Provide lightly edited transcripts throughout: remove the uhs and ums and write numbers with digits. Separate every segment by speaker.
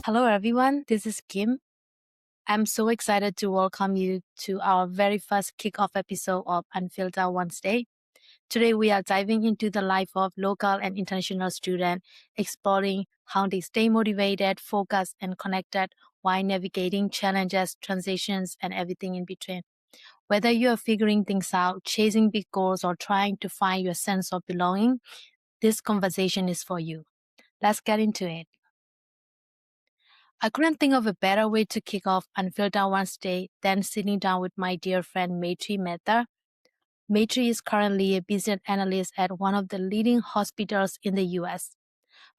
Speaker 1: Hello, everyone. This is Kim. I'm so excited to welcome you to our very first kickoff episode of Unfiltered Wednesday. Today, we are diving into the life of local and international students, exploring how they stay motivated, focused, and connected while navigating challenges, transitions, and everything in between. Whether you are figuring things out, chasing big goals, or trying to find your sense of belonging, this conversation is for you. Let's get into it. I couldn't think of a better way to kick off Unfiltered Wednesday than sitting down with my dear friend Maitry Mehta. Maitry is currently a business analyst at one of the leading hospitals in the US.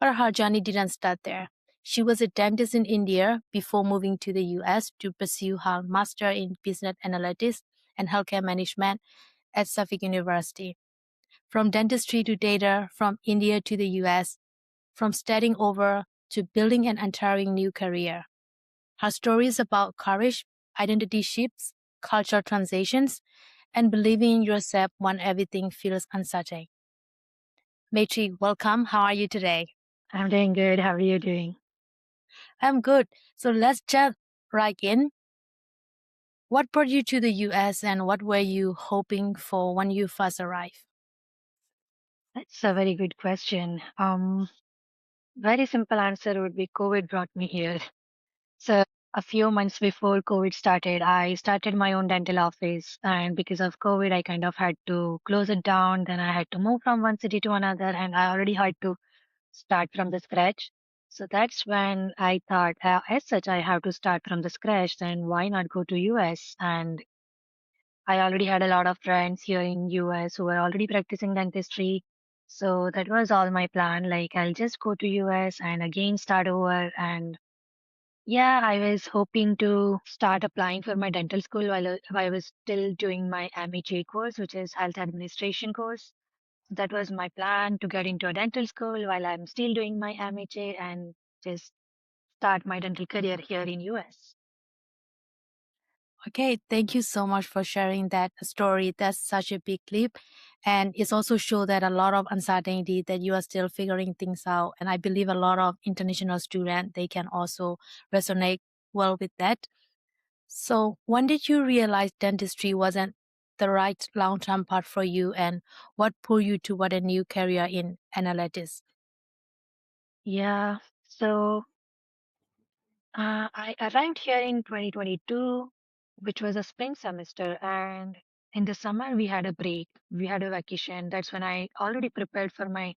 Speaker 1: But her journey didn't start there. She was a dentist in India before moving to the US to pursue her master in business analytics and healthcare management at Suffolk University. From dentistry to data, from India to the US, from starting over to building an entirely new career. Her story is about courage, identity shifts, cultural transitions, and believing in yourself when everything feels uncertain. Maitri, welcome. How are you today?
Speaker 2: I'm doing good. How are you doing?
Speaker 1: I'm good. So let's jump right in. What brought you to the US and what were you hoping for when you first arrived?
Speaker 2: That's a very good question. Very simple answer would be COVID brought me here. So a few months before COVID started, I started my own dental office, and because of COVID, I kind of had to close it down. Then I had to move from one city to another, and I already had to start from the scratch. So that's when I thought, as such, I have to start from the scratch. Then why not go to US? And I already had a lot of friends here in US who were already practicing dentistry. So that was all my plan. Like I'll just go to US and again start over. And yeah, I was hoping to start applying for my dental school while I was still doing my MHA course, which is health administration course. That was my plan to get into a dental school while I'm still doing my MHA and just start my dental career here in US.
Speaker 1: Okay, thank you so much for sharing that story. That's such a big leap. And it's also show that a lot of uncertainty that you are still figuring things out. And I believe a lot of international students, they can also resonate well with that. So when did you realize dentistry wasn't the right long-term path for you and what pulled you toward a new career in analytics?
Speaker 2: Yeah. So I arrived here in 2022, which was a spring semester, and in the summer we had a break. We had a vacation. That's when I already prepared for my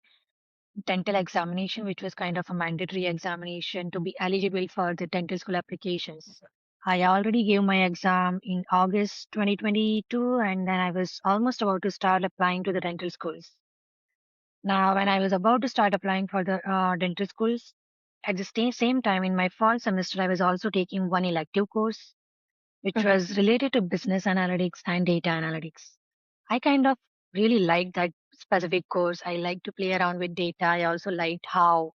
Speaker 2: dental examination, which was kind of a mandatory examination to be eligible for the dental school applications. I already gave my exam in August 2022, and then I was almost about to start applying to the dental schools. Now, when I was about to start applying for the dental schools, at the same time in my fall semester, I was also taking one elective course, which
Speaker 1: Mhm.
Speaker 2: was related to business analytics and data analytics. I kind of really liked that specific course. I like to play around with data. I also liked how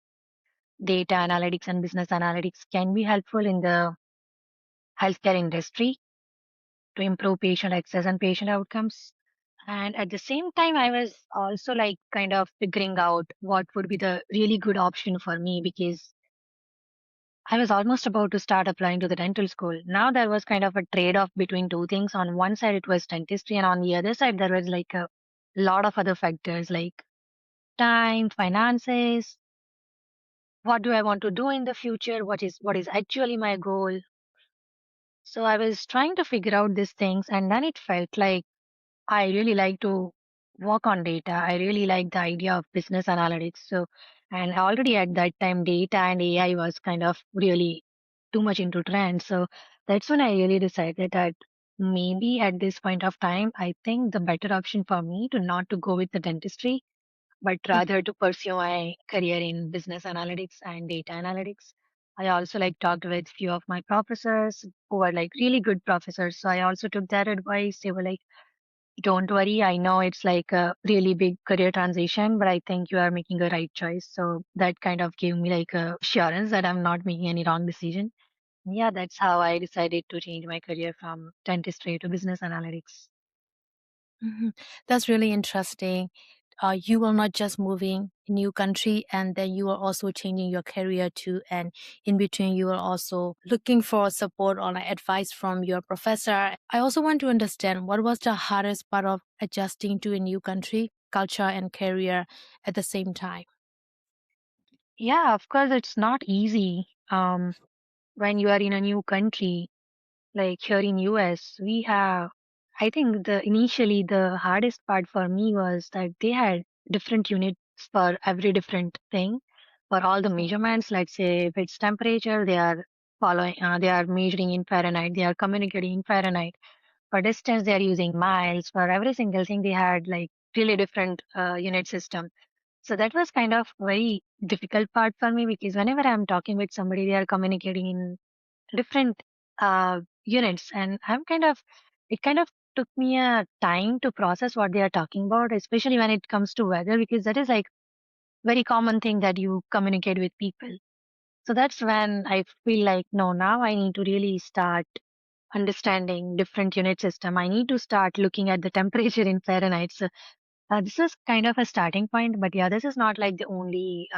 Speaker 2: data analytics and business analytics can be helpful in the healthcare industry to improve patient access and patient outcomes. And at the same time, I was also like kind of figuring out what would be the really good option for me because I was almost about to start applying to the dental school. Now there was kind of a trade off between two things. On one side, it was dentistry, and on the other side, there was like a lot of other factors like time, finances. What do I want to do in the future? What is actually my goal? So I was trying to figure out these things, and then it felt like I really like to work on data. I really like the idea of business analytics. So, and already at that time, data and AI was kind of really too much into trend. So that's when I really decided that maybe at this point of time, I think the better option for me to not to go with the dentistry, but rather to pursue my career in business analytics and data analytics. I also like talked with few of my professors who are like really good professors. So I also took their advice. They were like, don't worry. I know it's like a really big career transition, but I think you are making a right choice. So that kind of gave me like a assurance that I'm not making any wrong decision. Yeah, that's how I decided to change my career from dentistry to business analytics.
Speaker 1: Mhm. That's really interesting. you will not just moving a new country, and then you are also changing your career too, and in between you are also looking for support or like advice from your professor. I also want to understand what was the hardest part of adjusting to a new country, culture and career at the same time.
Speaker 2: Yeah, of course, it's not easy. When you are in a new country, like here in US, we have, I think initially the hardest part for me was that they had different units for every different thing. For all the measurements, let's say if it's temperature, they are measuring in Fahrenheit, they are communicating in Fahrenheit. For distance, they are using miles. For every single thing, they had like really different unit system. So that was kind of very difficult part for me because whenever I'm talking with somebody, they are communicating in different units, and it kind of took me a time to process what they are talking about, especially when it comes to weather, because that is like very common thing that you communicate with people. So that's when I feel like, no, now I need to really start understanding different unit system. I need to start looking at the temperature in Fahrenheit. So this is kind of a starting point, but yeah, this is not like the only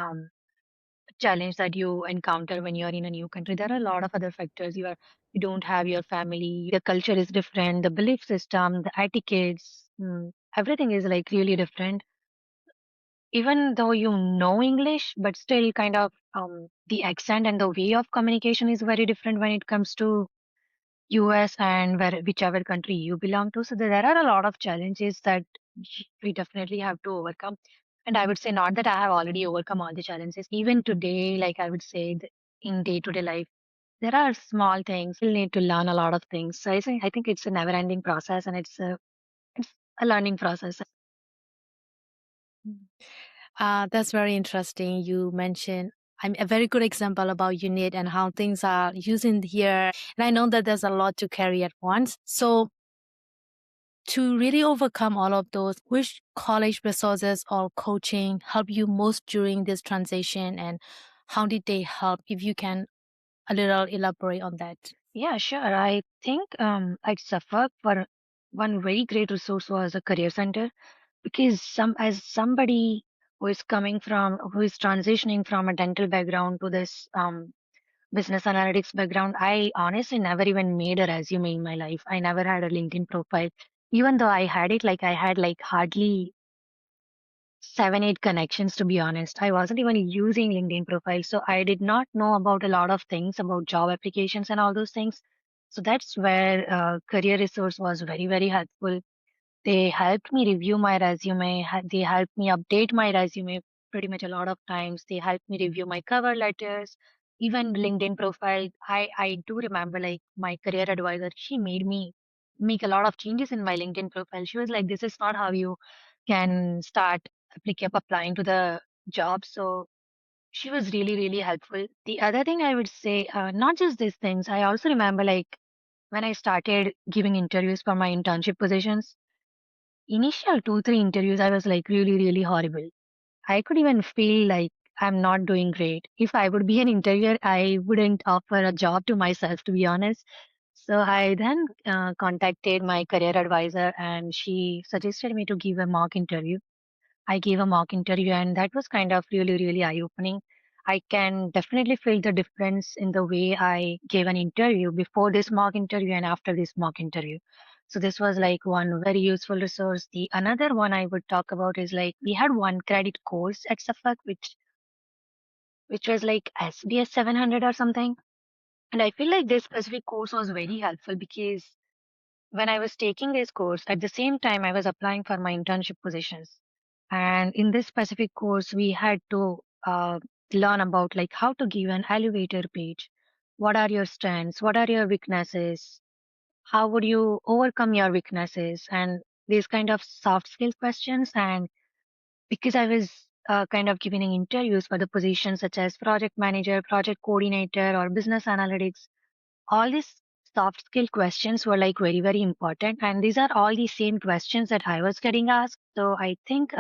Speaker 2: challenge that you encounter when you're in a new country. There are a lot of other factors. You don't have your family, the culture is different, the belief system, the etiquettes, everything is like really different. Even though you know English, but still kind of the accent and the way of communication is very different when it comes to US and whichever country you belong to. So there are a lot of challenges that we definitely have to overcome. And I would say not that I have already overcome all the challenges. Even today, like I would say in day to day life, there are small things. You'll need to learn a lot of things. So I think it's a never ending process, and it's a learning process.
Speaker 1: Mm. That's very interesting. You mentioned I'm a very good example about unit and how things are using here. And I know that there's a lot to carry at once. So to really overcome all of those, which college resources or coaching help you most during this transition, and how did they help? If you can a little elaborate on that.
Speaker 2: Yeah, sure. I think at Suffolk, for one very great resource was a career center, because as somebody who is transitioning from a dental background to this business analytics background, I honestly never even made a resume in my life. I never had a LinkedIn profile. Even though I had it, like I had like hardly 7, 8 connections, to be honest. I wasn't even using LinkedIn profile. So I did not know about a lot of things about job applications and all those things. So that's where career resource was very, very helpful. They helped me review my resume. They helped me update my resume pretty much a lot of times. They helped me review my cover letters, even LinkedIn profile. I do remember like my career advisor, she made me make a lot of changes in my LinkedIn profile. She was like, this is not how you can start applying to the job. So she was really, really helpful. The other thing I would say, not just these things, I also remember like when I started giving interviews for my internship positions, initial 2, 3 interviews, I was like really, really horrible. I could even feel like I'm not doing great. If I would be an interviewer, I wouldn't offer a job to myself, to be honest. So I then contacted my career advisor, and she suggested me to give a mock interview. I gave a mock interview, and that was kind of really, really eye opening. I can definitely feel the difference in the way I gave an interview before this mock interview and after this mock interview. So this was like one very useful resource. The another one I would talk about is like we had one credit course at Suffolk, which was like SBS 700 or something. And I feel like this specific course was very helpful because when I was taking this course, at the same time, I was applying for my internship positions. And in this specific course, we had to learn about like how to give an elevator pitch. What are your strengths? What are your weaknesses? How would you overcome your weaknesses? And these kind of soft skill questions. And because I was kind of giving interviews for the positions such as project manager, project coordinator, or business analytics, all these soft skill questions were like very, very important. And these are all the same questions that I was getting asked. So I think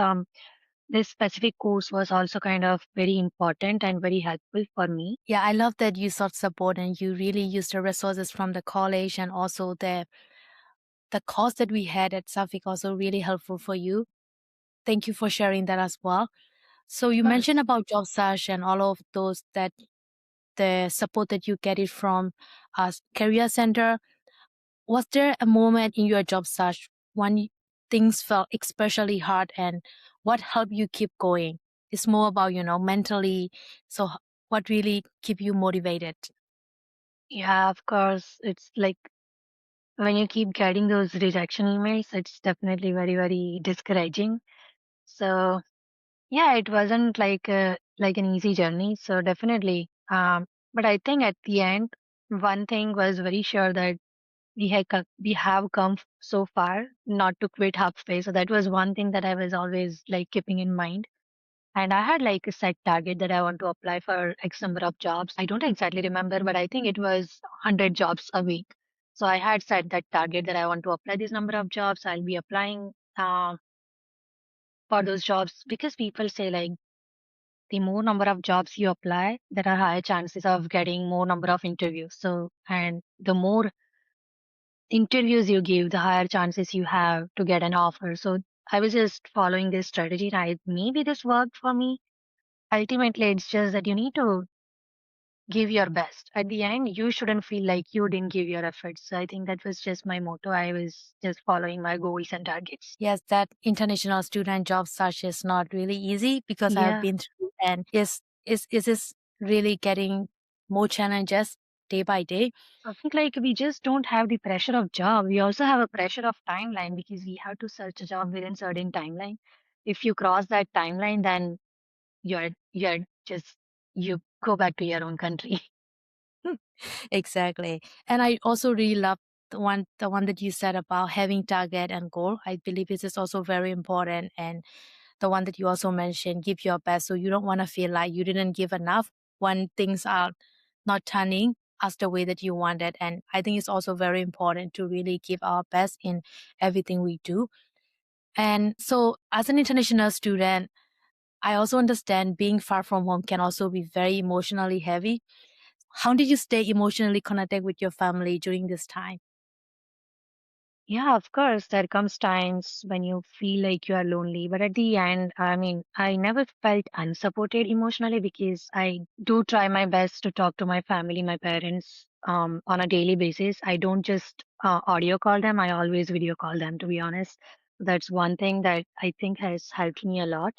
Speaker 2: this specific course was also kind of very important and very helpful for me.
Speaker 1: Yeah, I love that you sought support and you really used the resources from the college, and also the course that we had at Suffolk also really helpful for you. thank you for sharing that as well. So you
Speaker 2: Of
Speaker 1: mentioned
Speaker 2: course.
Speaker 1: about job search and all of those that the support that you get it from us career center. Was there a moment in your job search when things felt especially hard, and what helped you keep going? It's more about, mentally. So what really keep you motivated?
Speaker 2: Yeah, of course. It's like when you keep getting those rejection emails, it's definitely very, very discouraging. So yeah, it wasn't like an easy journey. So definitely. But I think at the end, one thing was very sure that we have come so far, not to quit halfway. So that was one thing that I was always like keeping in mind. And I had like a set target that I want to apply for X number of jobs. I don't exactly remember, but I think it was 100 jobs a week. So I had set that target that I want to apply this number of jobs. I'll be applying for those jobs because people say like the more number of jobs you apply, there are higher chances of getting more number of interviews. So, and the more interviews you give, the higher chances you have to get an offer. So I was just following this strategy. And maybe this worked for me. Ultimately, it's just that you need to give your best. At the end, you shouldn't feel like you didn't give your efforts. So I think that was just my motto. I was just following my goals and targets.
Speaker 1: Yes, that international student job search is not really easy because I've
Speaker 2: Yeah.
Speaker 1: been through, and is really getting more challenges day by day.
Speaker 2: I think like we just don't have the pressure of job. We also have a pressure of timeline because we have to search a job within certain timeline. If you cross that timeline, then you're just you go back to your own country.
Speaker 1: Exactly. And I also really love the one that you said about having target and goal. I believe this is also very important. And the one that you also mentioned, give your best. So you don't want to feel like you didn't give enough when things are not turning as the way that you wanted. And I think it's also very important to really give our best in everything we do. And so as an international student, I also understand being far from home can also be very emotionally heavy. How did you stay emotionally connected with your family during this time?
Speaker 2: Yeah, of course, there comes times when you feel like you are lonely, but at the end, I mean, I never felt unsupported emotionally because I do try my best to talk to my family, my parents, on a daily basis. I don't just audio call them, I always video call them, to be honest. That's one thing that I think has helped me a lot.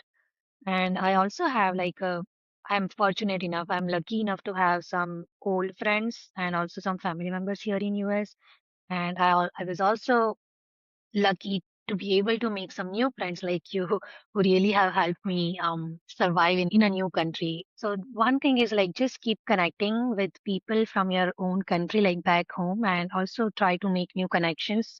Speaker 2: And I also have I'm fortunate enough, I'm lucky enough to have some old friends and also some family members here in US. And I was also lucky to be able to make some new friends like you who really have helped me survive in a new country. So one thing is like just keep connecting with people from your own country, like back home, and also try to make new connections.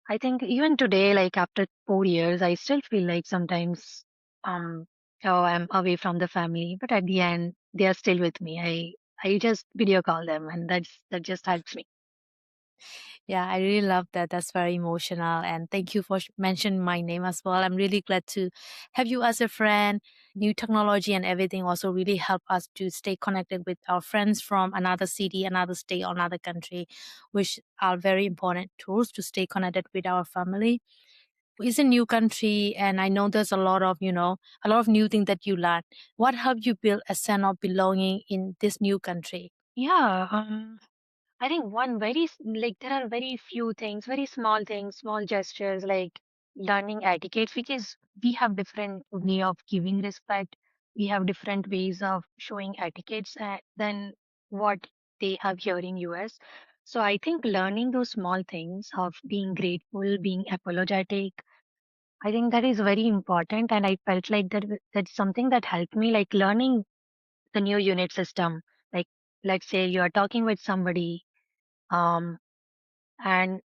Speaker 2: I think even today, like after 4 years, I still feel like sometimes um oh I'm away from the family, but at the end they are still with me. I just video call them, and that just helps me.
Speaker 1: Yeah, I really love that. That's very emotional. And thank you for mentioning my name as well. I'm really glad to have you as a friend. New technology and everything also really help us to stay connected with our friends from another city, another state, or another country, which are very important tools to stay connected with our family. It's a new country, and I know there's a lot of new things that you learn. What helped you build a sense of belonging in this new country?
Speaker 2: Yeah, I think like there are very few things, very small things, small gestures like learning etiquette because we have different way of giving respect. We have different ways of showing etiquettes than what they have here in US. So I think learning those small things of being grateful, being apologetic, I think that is very important. And I felt like that's something that helped me, like learning the new unit system. Like let's say you are talking with somebody um and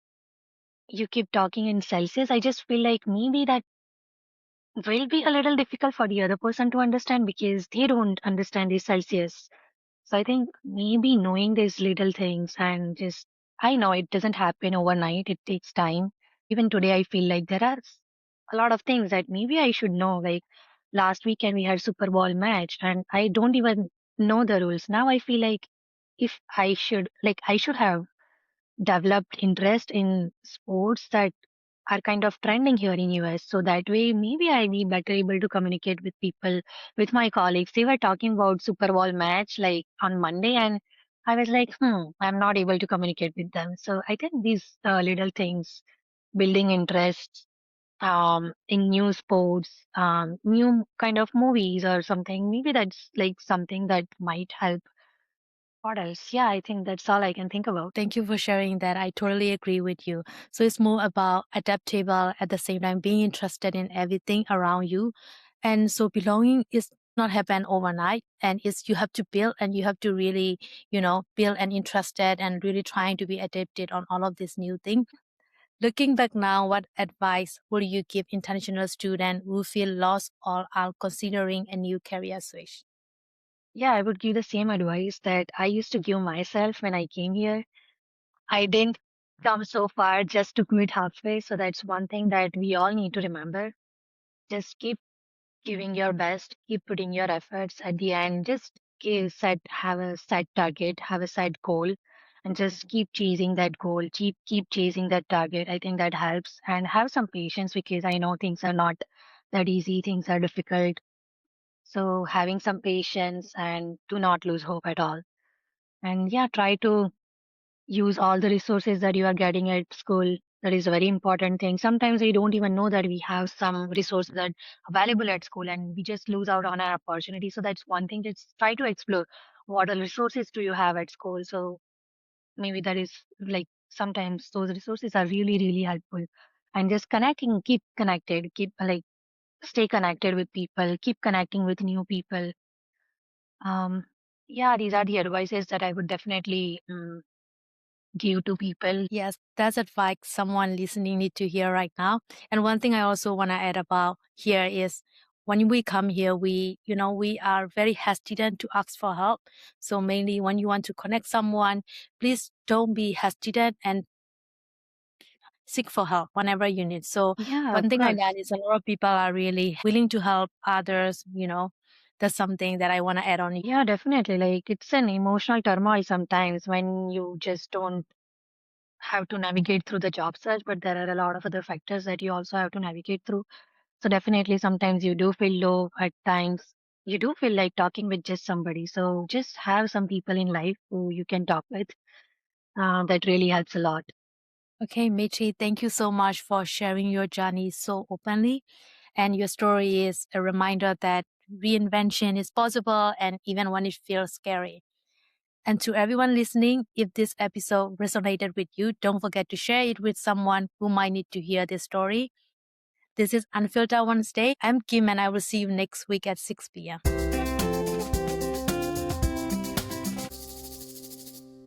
Speaker 2: you keep talking in Celsius, I just feel like maybe that will be a little difficult for the other person to understand because they don't understand the Celsius. So I think maybe knowing these little things and just, I know it doesn't happen overnight, it takes time. Even today, I feel like there are a lot of things that maybe I should know. Like last weekend, we had Super Bowl match and I don't even know the rules. Now I feel like if I should have developed interest in sports that are kind of trending here in US. So that way, maybe I'll be better able to communicate with people, with my colleagues. They were talking about Super Bowl match like on Monday, and I was like, I'm not able to communicate with them. So I think these little things, building interest in new sports, new kind of movies or something, maybe that's like something that might help. What else? Yeah, I think that's all I can think about.
Speaker 1: Thank you for sharing that. I totally agree with you. So it's more about adaptable at the same time, being interested in everything around you. And so belonging is not happen overnight, and it's you have to build, and you have to really, build and interested and really trying to be adapted on all of this new thing. Looking back now, what advice would you give international students who feel lost or are considering a new career switch?
Speaker 2: Yeah, I would give the same advice that I used to give myself when I came here. I didn't come so far just to quit halfway. So that's one thing that we all need to remember. Just keep giving your best, keep putting your efforts at the end. Just have a set target, have a set goal, and just keep chasing that goal. Keep chasing that target. I think that helps. And have some patience because I know things are not that easy. Things are difficult. So having some patience and do not lose hope at all. And yeah, try to use all the resources that you are getting at school. That is a very important thing. Sometimes we don't even know that we have some resources that available at school and we just lose out on our opportunity. So that's one thing. Just try to explore what are resources do you have at school. So maybe that is like sometimes those resources are really, really helpful. And just connecting, keep connected, keep like stay connected with people, keep connecting with new people. Um, yeah, these are the advices that I would definitely give to people.
Speaker 1: Yes, that's advice someone listening need to hear right now. And one thing I also want to add about here is when we come here, we are very hesitant to ask for help. So mainly when you want to connect someone, please don't be hesitant and seek for help whenever you need. So
Speaker 2: Yeah,
Speaker 1: one
Speaker 2: of
Speaker 1: thing I
Speaker 2: course.
Speaker 1: learned is a lot of people are really willing to help others. That's something that I want to add on.
Speaker 2: Yeah, definitely. Like it's an emotional turmoil sometimes when you just don't have to navigate through the job search, but there are a lot of other factors that you also have to navigate through. So definitely sometimes you do feel low at times. You do feel like talking with just somebody. So just have some people in life who you can talk with. That really helps a lot.
Speaker 1: Okay, Michi, thank you so much for sharing your journey so openly. And your story is a reminder that reinvention is possible and even when it feels scary. And to everyone listening, if this episode resonated with you, don't forget to share it with someone who might need to hear this story. This is Unfiltered Wednesday. I'm Kim and I will see you next week at 6 p.m.